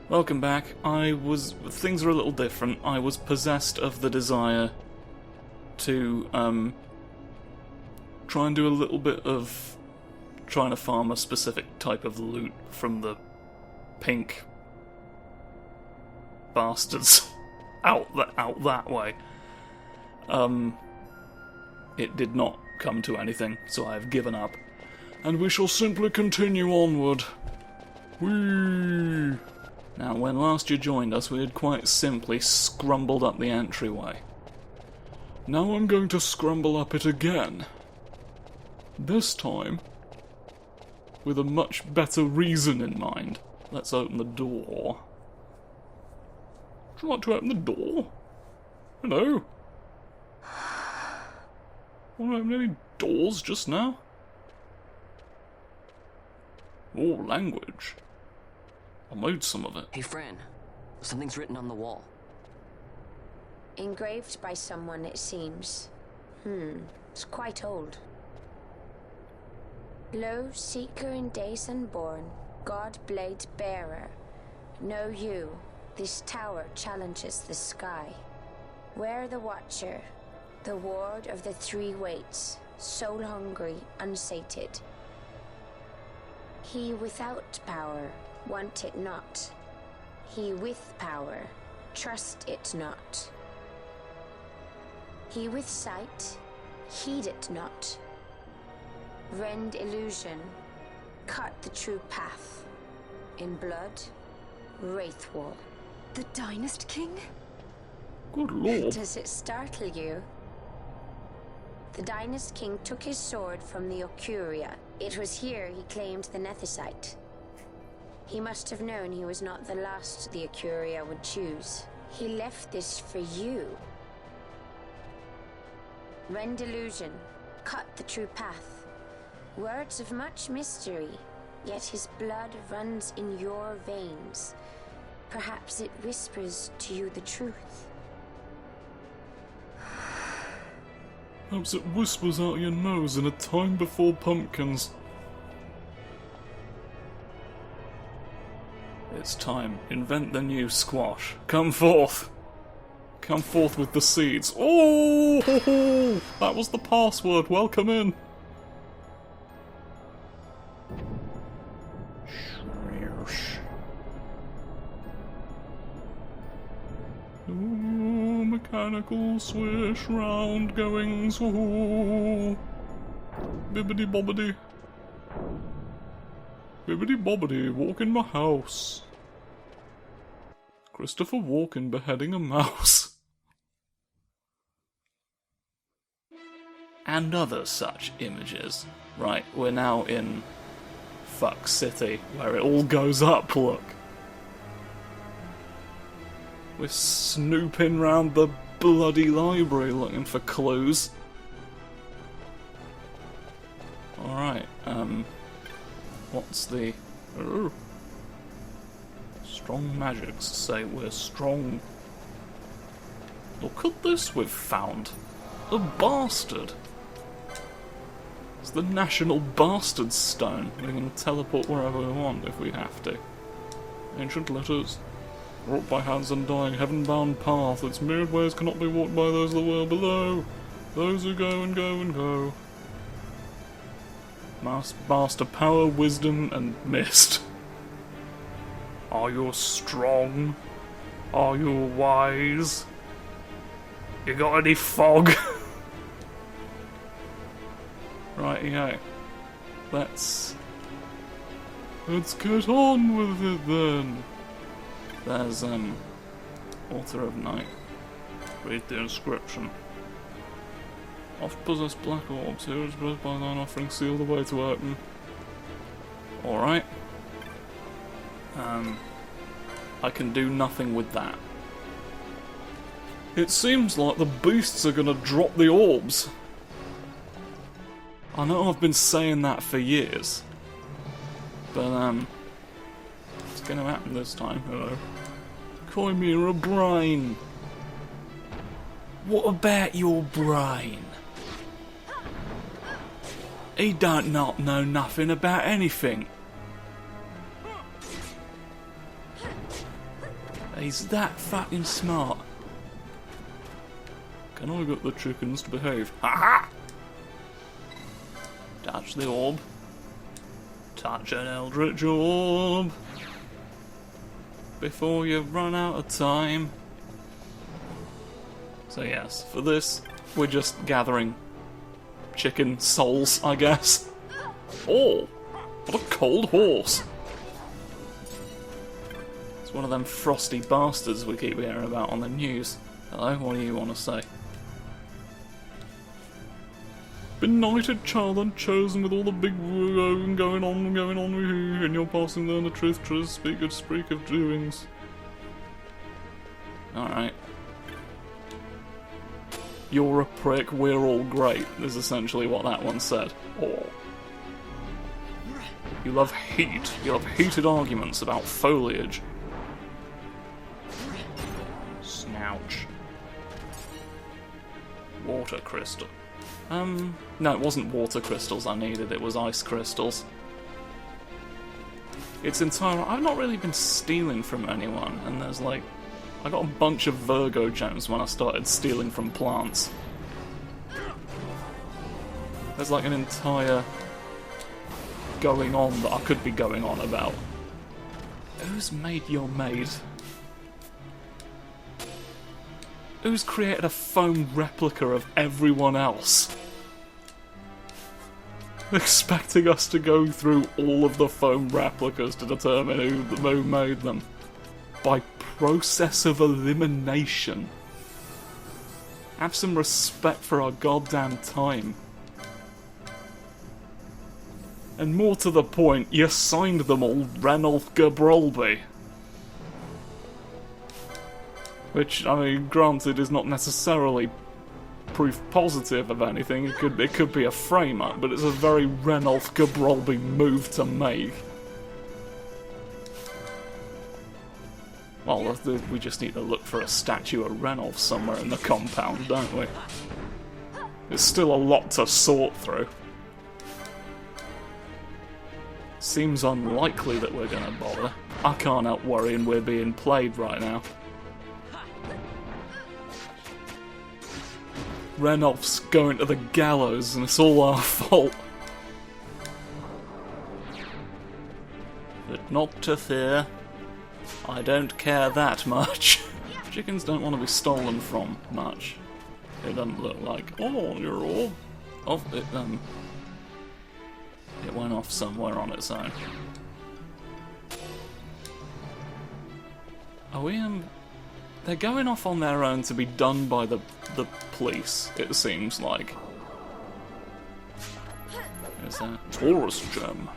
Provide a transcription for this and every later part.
Welcome back. Things are a little different. I was possessed of the desire to, try and do a little bit of trying to farm a specific type of loot from the pink bastards out that way. It did not come to anything, so I have given up. And we shall simply continue onward. Whee! Now, when last you joined us, we had quite simply scrumbled up the entryway. Now I'm going to scramble up it again. This time, with a much better reason in mind. Let's open the door. Would you like to open the door? Hello? Want to open any doors just now? Oh, language. I made some of it. Hey, Fran. Something's written on the wall. Engraved by someone, it seems. It's quite old. Lo, seeker in days unborn, God blade bearer. Know you, this tower challenges the sky. Where the watcher, the ward of the three waits, soul hungry, unsated. He without power, want it not. He with power, trust it not. He with sight, heed it not. Rend illusion, cut the true path. In blood, Wraithwall. The Dynast King? Good lord. Does it startle you? The Dynast King took his sword from the Ocuria. It was here he claimed the Nethicite. He must have known he was not the last the Ocuria would choose. He left this for you. Rend illusion, cut the true path. Words of much mystery, yet his blood runs in your veins. Perhaps it whispers to you the truth. Perhaps it whispers out your nose in a time before pumpkins. It's time. Invent the new squash. Come forth! Come forth with the seeds. Oh! Ho, ho. That was the password. Welcome in. Ooh, mechanical swish round goings. Ooh. Bibbidi bobbidi. Bibbidi bobbidi, walk in my house. Christopher Walken beheading a mouse. And other such images. Right, we're now in Fuck City, where it all goes up, look. We're snooping round the bloody library looking for clues. Alright, what's the... Oh. Strong magics say we're strong. Look at this we've found. A bastard. It's the National Bastard Stone. We can teleport wherever we want if we have to. Ancient letters. Wrought by hands undying, heaven-bound path. Its myriad ways cannot be walked by those of the world below. Those who go and go and go. Master power, wisdom, and mist. Are you strong? Are you wise? You got any fog? Rightio. Let's get on with it then. There's, Author of Night. Read the inscription. Oft possess black orbs, here is blessed by thine offering, seal the way to open. Alright. I can do nothing with that. It seems like the beasts are gonna drop the orbs. I know I've been saying that for years. But, it's gonna happen this time. Hello. Chimera brain. What about your brain? He don't not know nothing about anything. He's that fucking smart. Can I get the chickens to behave? Ha ha! Touch the orb. Touch an eldritch orb. Before you run out of time. So yes, for this, we're just gathering chicken souls, I guess. Oh! What a cold horse! It's one of them frosty bastards we keep hearing about on the news. Hello, what do you want to say? Benighted child unchosen with all the big going on with you, and you're passing down the truth, speak of doings. Alright. You're a prick, we're all great, is essentially what that one said. Oh. You love heat. You love heated arguments about foliage. Snouch. Water crystal. No, it wasn't water crystals I needed, it was ice crystals. It's entirely... I've not really been stealing from anyone, and there's like... I got a bunch of Virgo gems when I started stealing from plants. There's like an entire going on that I could be going on about. Who's made your maid? Who's created a foam replica of everyone else? Expecting us to go through all of the foam replicas to determine who made them. By process of elimination. Have some respect for our goddamn time. And more to the point, you signed them all Ranulph Gabrolby. Which, I mean, granted, is not necessarily proof positive of anything. It could be a frame-up, but it's a very Ranulph Gabrolby move to make. Well, we just need to look for a statue of Ranulph somewhere in the compound, don't we? There's still a lot to sort through. Seems unlikely that we're gonna bother. I can't help worrying we're being played right now. Ranulph's going to the gallows and it's all our fault. But not to fear. I don't care that much. Chickens don't want to be stolen from much. It doesn't look like. Oh, you're all. Oh, it went off somewhere on its own. Are we, they're going off on their own to be done by the police, it seems like. There's that Taurus gem.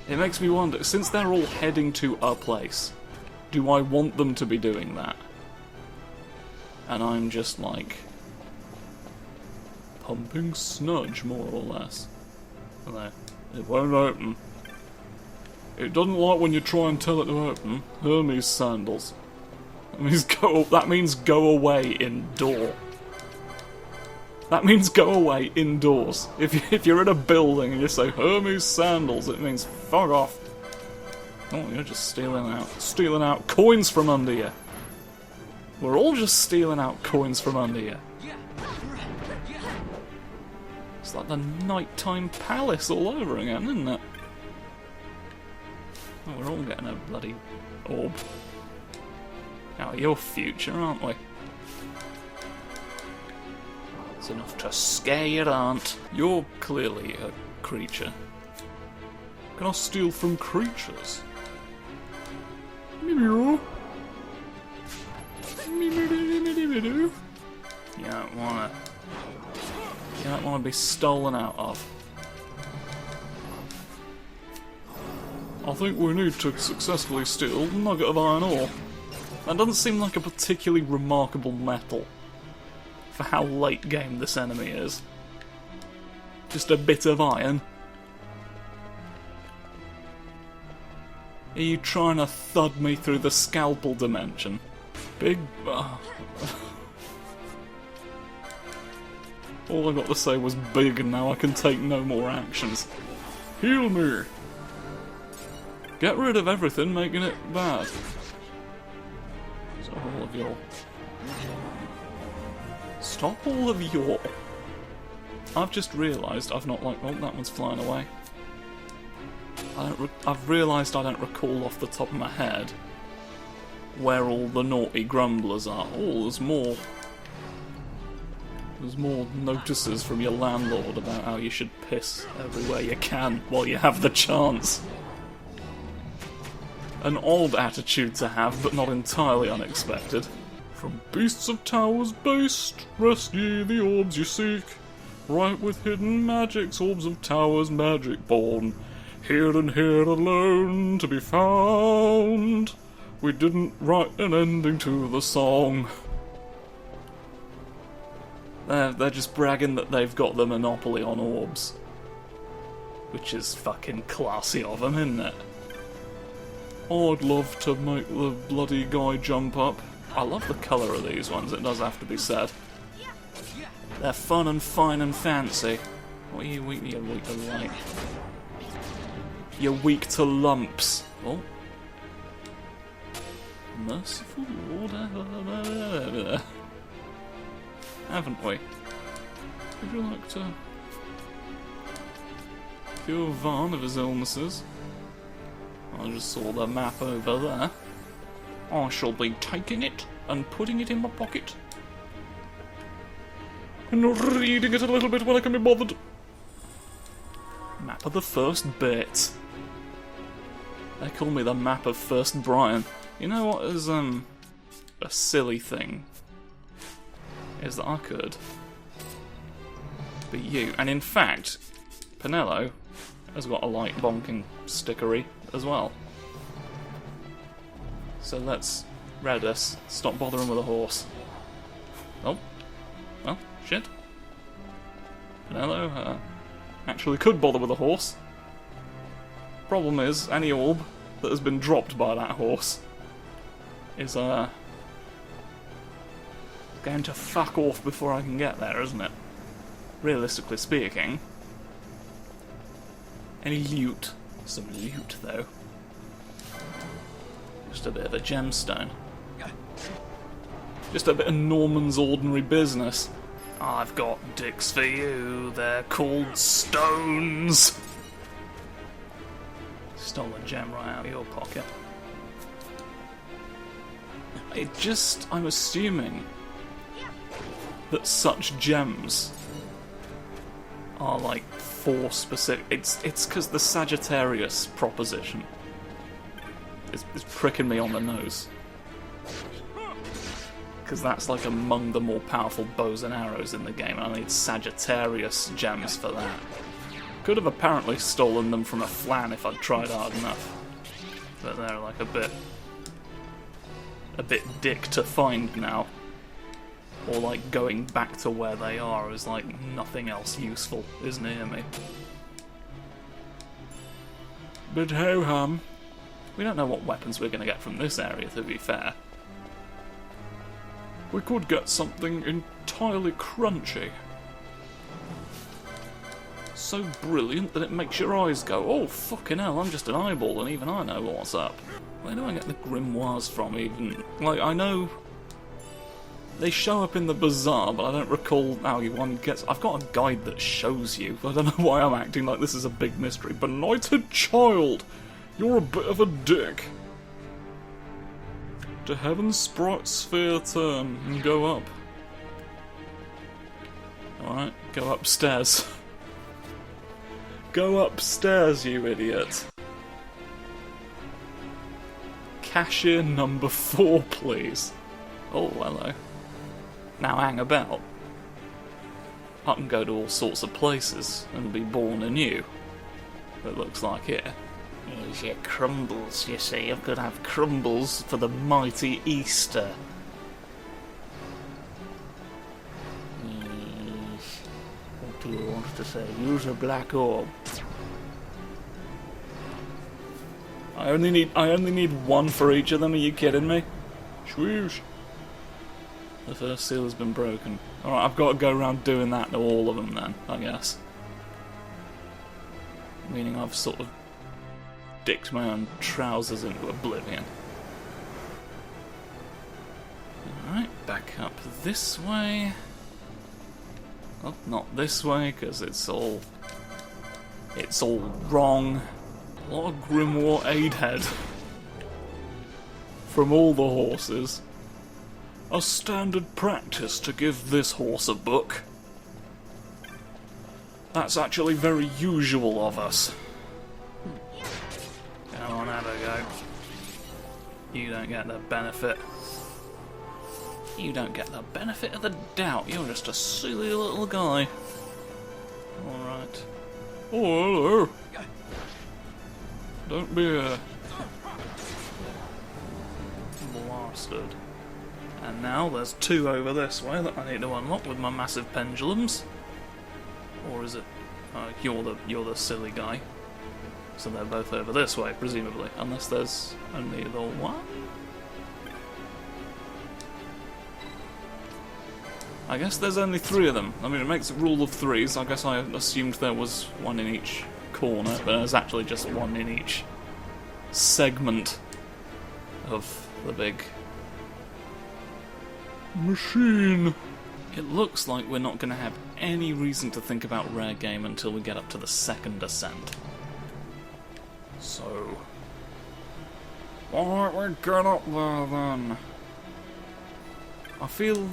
It makes me wonder, since they're all heading to a place, do I want them to be doing that? And I'm just like... pumping snudge, more or less. There. It won't open. It doesn't like when you try and tell it to open. Hermes sandals. That means go away indoor. That means go away indoors. If you're in a building and you say Hermes sandals, it means fuck off. Oh, you're just stealing out coins from under you. We're all just stealing out coins from under you. It's like the nighttime palace all over again, isn't it? Oh, we're all getting a bloody orb. Now, you're future, aren't we? It's enough to scare your aunt. You're clearly a creature. Can I steal from creatures? You don't want to be stolen out of. I think we need to successfully steal a nugget of iron ore. That doesn't seem like a particularly remarkable metal for how late game this enemy is. Just a bit of iron. Are you trying to thud me through the scalpel dimension? Big... All I got to say was big and now I can take no more actions. Heal me! Get rid of everything making it bad. Stop all of your... Stop all of your... I've just realised I've not like... Oh, that one's flying away. I've realised I don't recall off the top of my head where all the naughty grumblers are. Oh, there's more. There's more notices from your landlord about how you should piss everywhere you can while you have the chance. An odd attitude to have, but not entirely unexpected. From beasts of towers based, rest ye the orbs you seek. Right with hidden magics, orbs of towers magic born. Here and here alone to be found. We didn't write an ending to the song. They're just bragging that they've got the monopoly on orbs. Which is fucking classy of them, isn't it? I'd love to make the bloody guy jump up. I love the colour of these ones, it does have to be said. They're fun and fine and fancy. What are you weak to light? You're weak to lumps. Oh. Merciful Lord. Haven't we? Would you like to cure Varn of his illnesses? I just saw the map over there. I shall be taking it and putting it in my pocket. And reading it a little bit when I can be bothered. Map of the first bit. They call me the map of First Brian. You know what is, a silly thing? Is that I could be you. And in fact, Pinello has got a light bonking stickery as well. So let's Redis stop bothering with a horse. Oh. Well, shit. Pinello actually could bother with a horse. Problem is, any orb that has been dropped by that horse is going to fuck off before I can get there, isn't it? Realistically speaking. Any loot? Some loot, though. Just a bit of a gemstone. Just a bit of Norman's ordinary business. I've got dicks for you, they're called stones! Stole a gem right out of your pocket. I'm assuming that such gems are like for specific... It's because the Sagittarius proposition is pricking me on the nose. Because that's like among the more powerful bows and arrows in the game, and I need Sagittarius gems for that. Could have apparently stolen them from a flan if I'd tried hard enough. But they're like a bit dick to find now. Or like going back to where they are is like nothing else useful is near me. But ho-hum. We don't know what weapons we're going to get from this area, to be fair. We could get something entirely crunchy. So brilliant that it makes your eyes go, oh fucking hell, I'm just an eyeball and even I know what's up. Where do I get the grimoires from even? Like, I know they show up in the bazaar, but I don't recall how one gets... I've got a guide that shows you, but I don't know why I'm acting like this is a big mystery. Benighted child, you're a bit of a dick. To heaven's sprite sphere turn and go up. Alright, go upstairs. Go upstairs, you idiot. Cashier number 4, please. Oh, hello. Now hang about. I can go to all sorts of places and be born anew. It looks like here. Here's your crumbles, you see. I've got to have crumbles for the mighty Easter. Yes. What do you want to say? Use a black orb. I only need one for each of them, are you kidding me? Swoosh. The first seal has been broken. Alright, I've got to go around doing that to all of them then, I guess. Meaning I've sort of dicked my own trousers into oblivion. back up this way. Well, not this way, because it's all wrong. A lot of Grimoire aid head from all the horses. A standard practice to give this horse a book. That's actually very usual of us. Come on, have a go. You don't get the benefit. You don't get the benefit of the doubt. You're just a silly little guy. Alright. Oh, hello. Don't be a blasted. And now there's two over this way that I need to unlock with my massive pendulums. Or is it? You're the silly guy. So they're both over this way, presumably, unless there's only the one. I guess there's only three of them. I mean, it makes a rule of threes. I guess I assumed there was one in each corner, but there's actually just one in each segment of the big machine. It looks like we're not going to have any reason to think about rare game until we get up to the second ascent. So, why don't we get up there then? I feel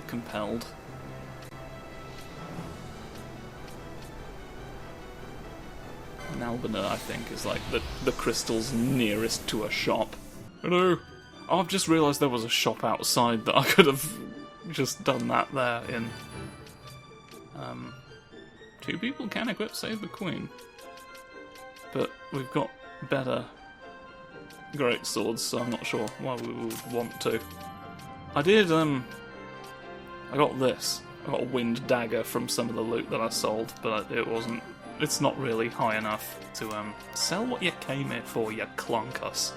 compelled. And Albina, I think, is like the crystal's nearest to a shop. Hello. I've just realised there was a shop outside that I could have just done that there in. Two people can equip Save the Queen. But we've got better great swords, so I'm not sure why we would want to. I got this. I got a winged dagger from some of the loot that I sold, but it's not really high enough to sell what you came here for, you clunkers.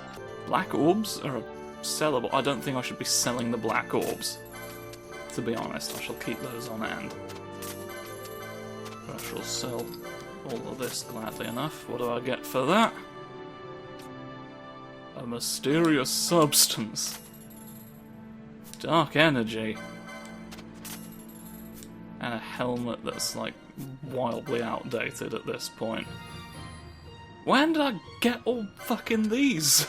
Black orbs are sellable. I don't think I should be selling the black orbs. To be honest, I shall keep those on hand. I shall sell all of this gladly enough. What do I get for that? A mysterious substance. Dark energy. And a helmet that's like wildly outdated at this point. When did I get all fucking these?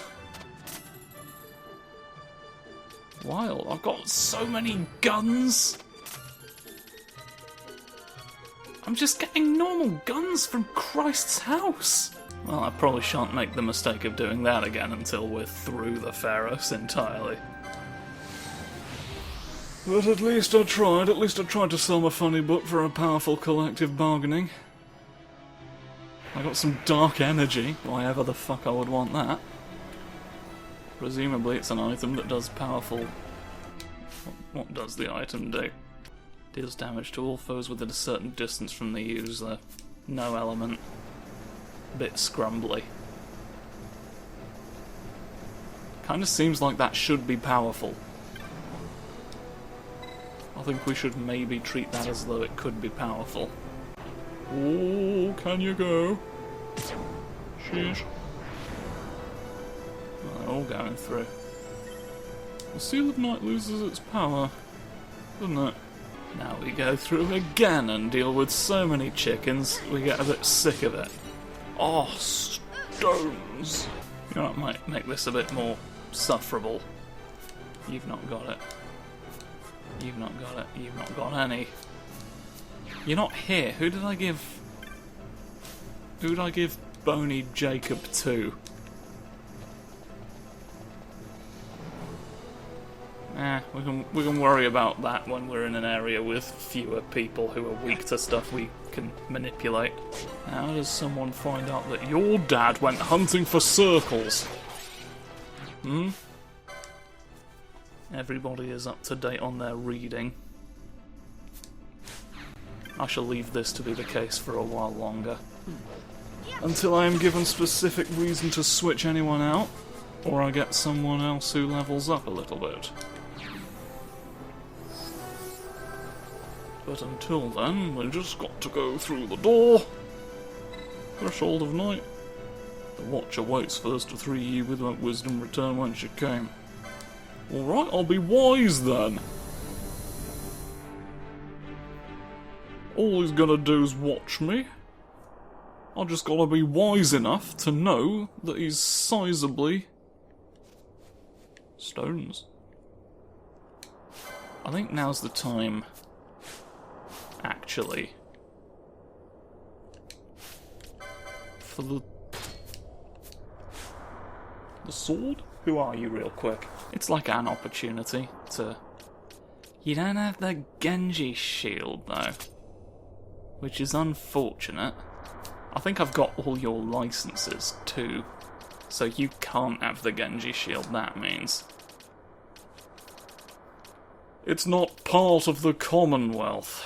Wild. I've got so many guns. I'm just getting normal guns from Christ's house. Well, I probably shan't make the mistake of doing that again until we're through the Pharos entirely. But at least I tried. At least I tried to sell my funny book for a powerful collective bargaining. I got some dark energy. Why ever the fuck I would want that. Presumably it's an item that does powerful... What does the item do? Deals damage to all foes within a certain distance from the user. No element. Bit scrumbly. Kinda seems like that should be powerful. I think we should maybe treat that as though it could be powerful. Oh, can you go? Shit. Well, they're all going through. The Seal of Night loses its power, doesn't it? Now we go through again and deal with so many chickens, we get a bit sick of it. Oh, stones! You know what might make this a bit more sufferable? You've not got it. You've not got it. You've not got any. You're not here. Who did I give Boney Jacob to? We can worry about that when we're in an area with fewer people who are weak to stuff we can manipulate. How does someone find out that your dad went hunting for circles? Hmm? Everybody is up to date on their reading. I shall leave this to be the case for a while longer. Until I am given specific reason to switch anyone out, or I get someone else who levels up a little bit. But until then, we just got to go through the door. Threshold of night. The Watcher waits first to free you with wisdom return whence you came. Alright, I'll be wise then. All he's gonna do is watch me. I just gotta be wise enough to know that he's sizably... stones. I think now's the time, actually, for the sword? Who are you, real quick? It's like an opportunity to... You don't have the Genji shield, though, which is unfortunate. I think I've got all your licenses, too, so you can't have the Genji shield, that means. It's not part of the Commonwealth.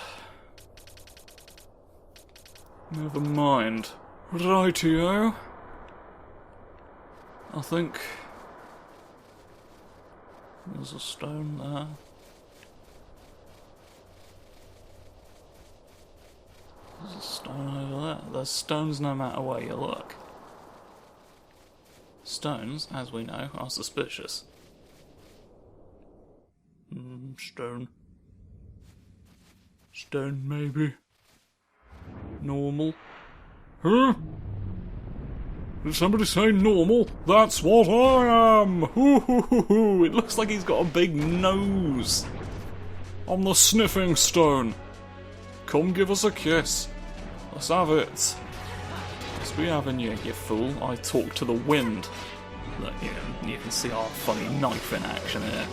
Never mind. Rightio. I think there's a stone there. There's a stone over there. There's stones no matter where you look. Stones, as we know, are suspicious. Stone. Stone, maybe. Normal. Huh? Did somebody say normal? That's what I am! Hoo hoo hoo hoo! It looks like he's got a big nose! On the sniffing stone! Come give us a kiss. Let's have it. Let's be having you, you fool. I talk to the wind. Look, you can see our funny knife in action here.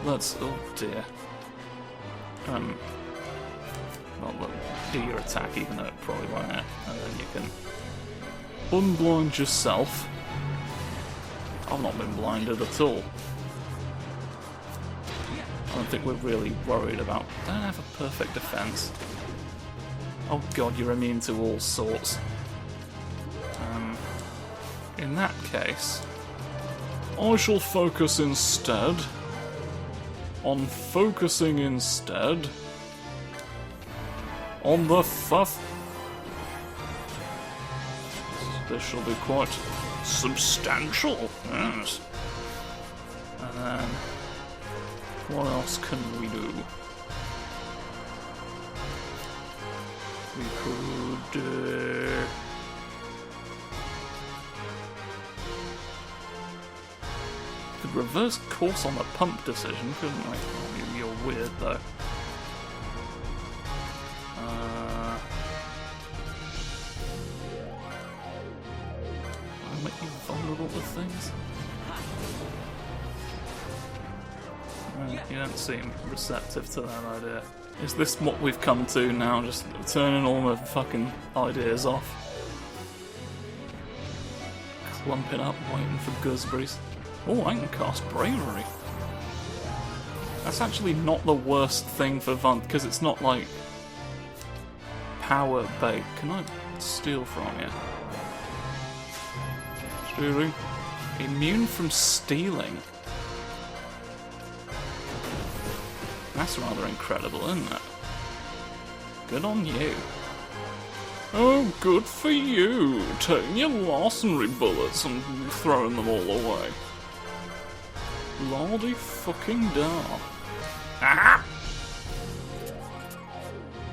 Let's... oh dear. Well, look, do your attack even though it probably won't hit. And then you can unblind yourself. I've not been blinded at all. I don't think we're really worried about... Don't have a perfect defense. Oh god, you're immune to all sorts. In that case, I shall focus instead on focusing instead on the fuff. This shall be quite substantial, yes. And then, what else can we do? We could reverse course on the pump decision, couldn't we? Oh, you're weird though. I'll make you vulnerable to things. You don't seem receptive to that idea. Is this what we've come to now? Just turning all my fucking ideas off? Clumping up, waiting for gooseberries. Oh, I can cast Bravery. That's actually not the worst thing for Vant, because it's not like power bait. Can I steal from you? Stealing. Immune from stealing. That's rather incredible, isn't it? Good on you. Oh, good for you. Taking your larceny bullets and throwing them all away. Lordy fucking da. Aha!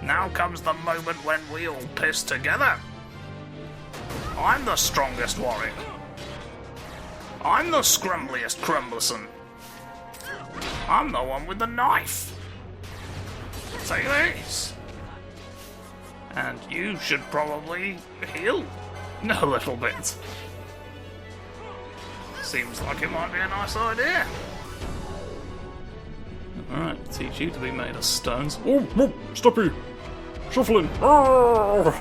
Now comes the moment when we all piss together. I'm the strongest warrior. I'm the scrumbliest Crumbleson. I'm the one with the knife. Take this. And you should probably heal a little bit. Seems like it might be a nice idea. Alright, teach you to be made of stones. Oh, oh, stop you! Shuffling! Arrgh!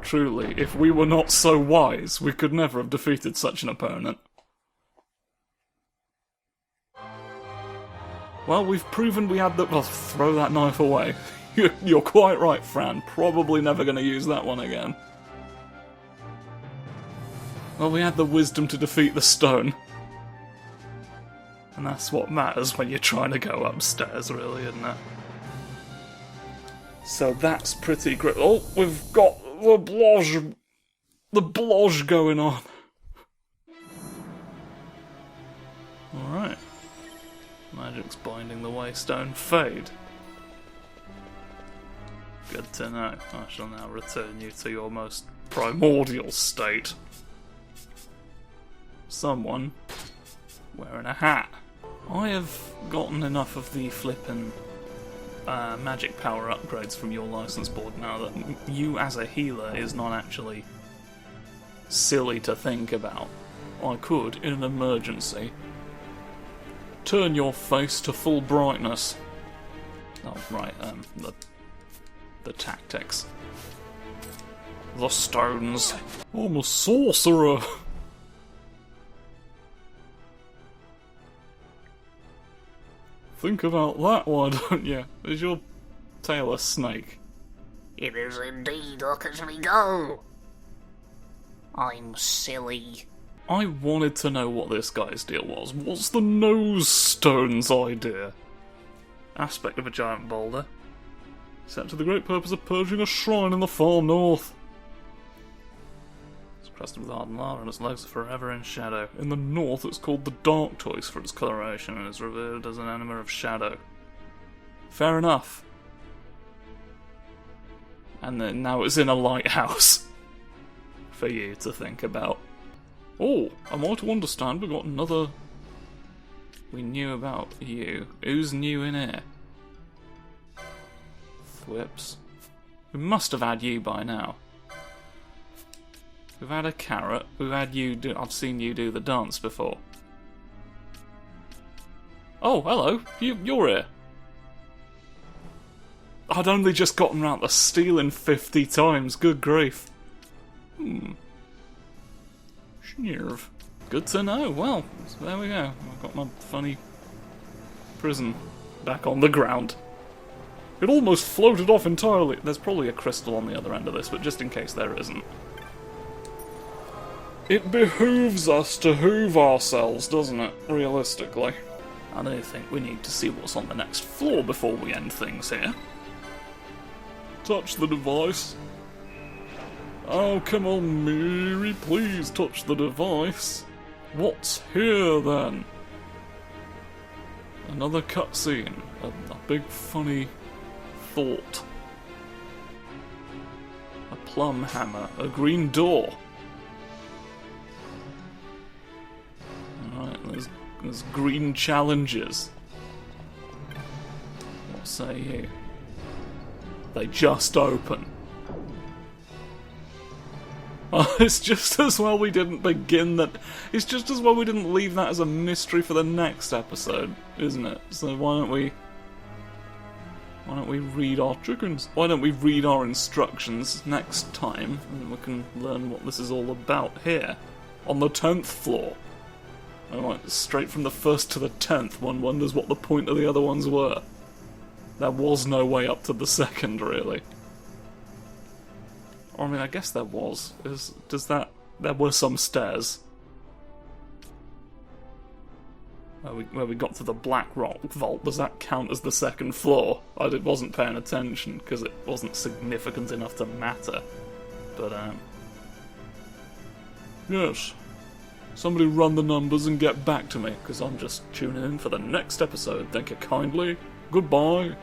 Truly, if we were not so wise, we could never have defeated such an opponent. Well, we've proven we had the... Well, throw that knife away. You're quite right, Fran. Probably never going to use that one again. Well, we had the wisdom to defeat the stone. And that's what matters when you're trying to go upstairs, really, isn't it? So that's pretty great. Oh, we've got the blosh going on. Alright. Magic's binding the waystone fade. Good to know. I shall now return you to your most primordial state. Someone wearing a hat. I have gotten enough of the flippin' magic power upgrades from your license board now that you as a healer is not actually silly to think about. I could, in an emergency, turn your face to full brightness. Oh, right, the tactics. The stones. I'm a sorcerer. Think about that, why don't you? Is your tail a snake? It is indeed. Look at me go. I'm silly. I wanted to know what this guy's deal was. What's the nose stone's idea? Aspect of a giant boulder. Set to the great purpose of purging a shrine in the far north. It's crusted with hardened lava and its legs are forever in shadow. In the north it's called the Dark Choice for its coloration and is revered as an enemy of shadow. Fair enough. And then now it's in a lighthouse. For you to think about. Oh, am I to understand we got another... We knew about you. Who's new in here? Thwips. We must have had you by now. We've had a carrot. We've had you do... I've seen you do the dance before. Oh, hello. You're here. I'd only just gotten round to stealing 50 times. Good grief. Schnirv. Good to know. Well, so there we go. I've got my funny prison back on the ground. It almost floated off entirely. There's probably a crystal on the other end of this, but just in case there isn't. It behooves us to hoove ourselves, doesn't it? Realistically. I do think we need to see what's on the next floor before we end things here. Touch the device. Oh, come on, Mary, please touch the device. What's here, then? Another cutscene. A big, funny thought. A plum hammer. A green door. Alright, there's green challenges. What say you? They just open. Oh, it's just as well we didn't begin that. It's just as well we didn't leave that as a mystery for the next episode, isn't it? So why don't we read our chickens? Why don't we read our instructions next time, and we can learn what this is all about here, on the 10th floor. Alright, straight from the 1st to the 10th, one wonders what the point of the other ones were. There was no way up to the 2nd, really. Or, I mean, I guess there was. There were some stairs. Where we got to the Black Rock Vault, does that count as the 2nd floor? I wasn't paying attention, because it wasn't significant enough to matter. But, yes. Somebody run the numbers and get back to me, because I'm just tuning in for the next episode. Thank you kindly. Goodbye.